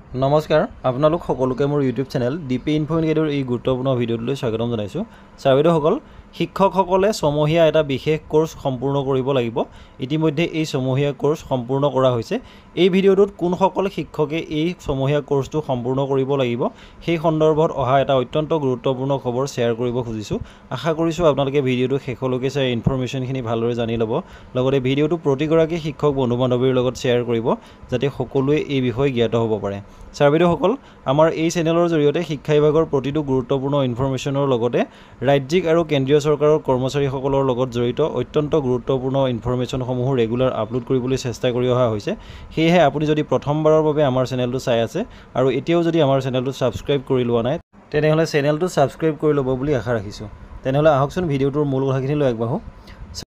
নমস্কাৰ আপোনালোক সকলোকে মোৰ ইউটিউব চেনেল ডিপি ইনফো ইনগেডৰ এই গুৰুত্বপূৰ্ণ ভিডিঅ'টোলৈ স্বাগতম জনাইছোঁ। ছাৰবেদসকল, শিক্ষকসকলে ছমহীয়া এটা বিশেষ কোৰ্চ সম্পূৰ্ণ কৰিব লাগিব। ইতিমধ্যে এই ছমহীয়া কোৰ্চ সম্পূৰ্ণ কৰা হৈছে। এই ভিডিঅ'টোত কোনসকল শিক্ষকে এই ছমহীয়া কোৰ্চটো সম্পূৰ্ণ কৰিব লাগিব সেই সন্দৰ্ভত অহা এটা অত্যন্ত গুৰুত্বপূৰ্ণ খবৰ শ্বেয়াৰ কৰিব খুজিছোঁ। আশা কৰিছোঁ আপোনালোকে ভিডিঅ'টো শেষলৈকে চাই ইনফৰমেশ্যনখিনি ভালদৰে জানি ল'ব। লগতে ভিডিঅ'টো প্ৰতিগৰাকী শিক্ষক বন্ধু বান্ধৱীৰ লগত শ্বেয়াৰ কৰিব যাতে সকলোৱে এই বিষয়ে জ্ঞাত হ'ব পাৰে। ছাৰবেদসকল, আমাৰ এই চেনেলৰ জৰিয়তে শিক্ষা বিভাগৰ প্ৰতিটো গুৰুত্বপূৰ্ণ ইনফৰমেশ্যনৰ লগতে ৰাজ্যিক আৰু কেন্দ্ৰীয় চৰকাৰৰ কৰ্মচাৰীসকলৰ লগত জড়িত অত্যন্ত গুৰুত্বপূৰ্ণ ইনফৰমেশ্যনসমূহ ৰেগুলাৰ আপলোড কৰিবলৈ চেষ্টা কৰি অহা হৈছে। সেয়েহে আপুনি যদি প্ৰথমবাৰৰ বাবে আমাৰ চেনেলটো চাই আছে আৰু এতিয়াও যদি আমাৰ চেনেলটো ছাবস্ক্ৰাইব কৰি লোৱা নাই তেনেহ'লে চেনেলটো ছাবস্ক্ৰাইব কৰি ল'ব বুলি আশা ৰাখিছোঁ। তেনেহ'লে আহকচোন ভিডিঅ'টোৰ মূল কথাখিনি লৈ আগবাঢ়োঁ।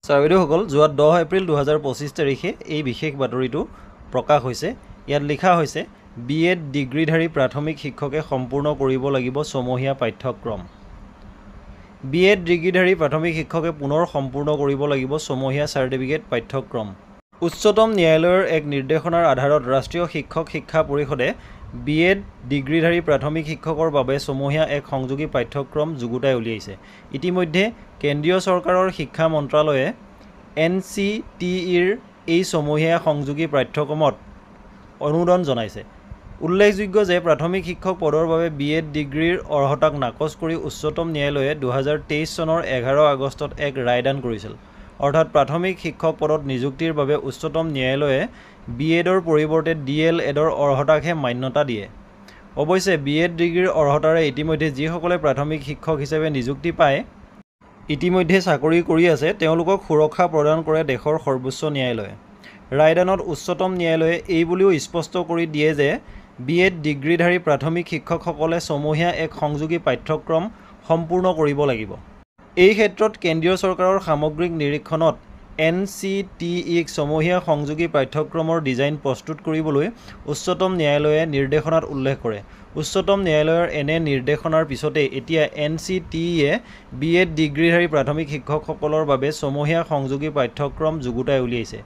ছাৰবেদসকল, যোৱা 10 এপ্ৰিল 2025 তাৰিখে এই বিশেষ বাতৰিটো প্ৰকাশ হৈছে। ইয়াত লিখা হৈছে, BEd ডিগ্ৰীধাৰী প্ৰাথমিক শিক্ষকে সম্পূৰ্ণ কৰিব লাগিব ছমহীয়া পাঠ্যক্ৰম। BEd ডিগ্ৰীধাৰী প্ৰাথমিক শিক্ষকে পুনৰ সম্পূৰ্ণ কৰিব লাগিব ছমহীয়া চাৰ্টিফিকেট পাঠ্যক্ৰম। উচ্চতম ন্যায়ালয়ৰ এক নিৰ্দেশনাৰ আধাৰত ৰাষ্ট্ৰীয় শিক্ষক শিক্ষা পৰিষদে BEd ডিগ্ৰীধাৰী প্ৰাথমিক শিক্ষকৰ বাবে ছমহীয়া এক সংযোগী পাঠ্যক্ৰম যুগুতাই উলিয়াইছে। ইতিমধ্যে কেন্দ্ৰীয় চৰকাৰৰ শিক্ষা মন্ত্ৰালয়ে NCTEৰ এই ছমহীয়া সংযোগী পাঠ্যক্ৰমত অনুমোদন জনাইছে। উল্লেখযোগ্য যে প্ৰাথমিক শিক্ষক পদৰ বাবে BEd ডিগ্ৰীৰ অৰ্হতাক নাকচ কৰি উচ্চতম ন্যায়ালয়ে 2023 চনৰ 11 আগষ্টত এক ৰায়দান কৰিছিল। অৰ্থাৎ প্ৰাথমিক শিক্ষক পদত নিযুক্তিৰ বাবে উচ্চতম ন্যায়ালয়ে BEdৰ পৰিৱৰ্তে DLEdৰ অৰ্হতাকহে মান্যতা দিয়ে। অৱশ্যে BEd ডিগ্ৰীৰ অৰ্হতাৰে ইতিমধ্যে যিসকলে প্ৰাথমিক শিক্ষক হিচাপে নিযুক্তি পায় ইতিমধ্যে চাকৰি কৰি আছে তেওঁলোকক সুৰক্ষা প্ৰদান কৰে দেশৰ সৰ্বোচ্চ ন্যায়ালয়ে। ৰায়দানত উচ্চতম ন্যায়ালয়ে এই বুলিও স্পষ্ট কৰি দিয়ে যে BEd ডিগ্ৰীধাৰী প্ৰাথমিক শিক্ষকসকলে ছমহীয়া এক সংযোগী পাঠ্যক্ৰম সম্পূৰ্ণ কৰিব লাগিব। এই ক্ষেত্ৰত কেন্দ্ৰীয় চৰকাৰৰ সামগ্ৰিক নিৰীক্ষণত NCTEক ছমহীয়া সংযোগী পাঠ্যক্ৰমৰ ডিজাইন প্ৰস্তুত কৰিবলৈ উচ্চতম ন্যায়ালয়ে নিৰ্দেশনাত উল্লেখ কৰে। উচ্চতম ন্যায়ালয়ৰ এনে নিৰ্দেশনাৰ পিছতে এতিয়া NCTEয়ে BEd ডিগ্ৰীধাৰী প্ৰাথমিক শিক্ষকসকলৰ বাবে ছমহীয়া সংযোগী পাঠ্যক্ৰম যুগুতাই উলিয়াইছে।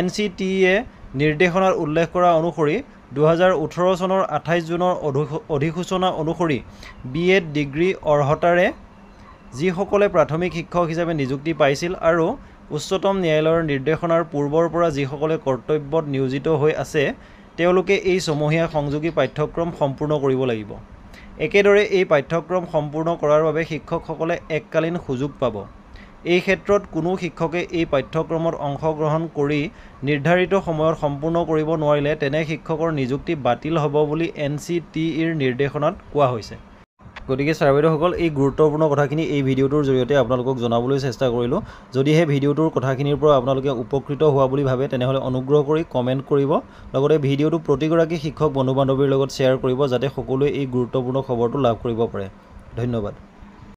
NCTEয়ে নিৰ্দেশনাত উল্লেখ কৰা অনুসৰি 2018 চনৰ 28 জুনৰ অধিসূচনা অনুসৰি BEd ডিগ্ৰী অৰ্হতাৰে যিসকলে প্ৰাথমিক শিক্ষক হিচাপে নিযুক্তি পাইছিল আৰু উচ্চতম ন্যায়ালয়ৰ নিৰ্দেশনাৰ পূৰ্বৰ পৰা যিসকলে কৰ্তব্যত নিয়োজিত হৈ আছে তেওঁলোকে এই ছমহীয়া সংযোগী পাঠ্যক্ৰম সম্পূৰ্ণ কৰিব লাগিব। একেদৰে এই পাঠ্যক্ৰম সম্পূৰ্ণ কৰাৰ বাবে শিক্ষকসকলে এককালীন সুযোগ পাব। এই ক্ষেত্ৰত কোনো শিক্ষকে এই পাঠ্যক্ৰমত অংশগ্ৰহণ কৰি নিৰ্ধাৰিত সময়ত সম্পূৰ্ণ কৰিব নোৱাৰিলে তেনে শিক্ষকৰ নিযুক্তি বাতিল হ'ব বুলি NCTEৰ নিৰ্দেশনাত কোৱা হৈছে। গতিকে ছাৰবেদসকল, এই গুৰুত্বপূৰ্ণ কথাখিনি এই ভিডিঅ'টোৰ জৰিয়তে আপোনালোকক জনাবলৈ চেষ্টা কৰিলোঁ। যদিহে ভিডিঅ'টোৰ কথাখিনিৰ পৰা আপোনালোকে উপকৃত হোৱা বুলি ভাবে তেনেহ'লে অনুগ্ৰহ কৰি কমেণ্ট কৰিব। লগতে ভিডিঅ'টো প্ৰতিগৰাকী শিক্ষক বন্ধু বান্ধৱীৰ লগত শ্বেয়াৰ কৰিব যাতে সকলোৱে এই গুৰুত্বপূৰ্ণ খবৰটো লাভ কৰিব পাৰে। ধন্যবাদ।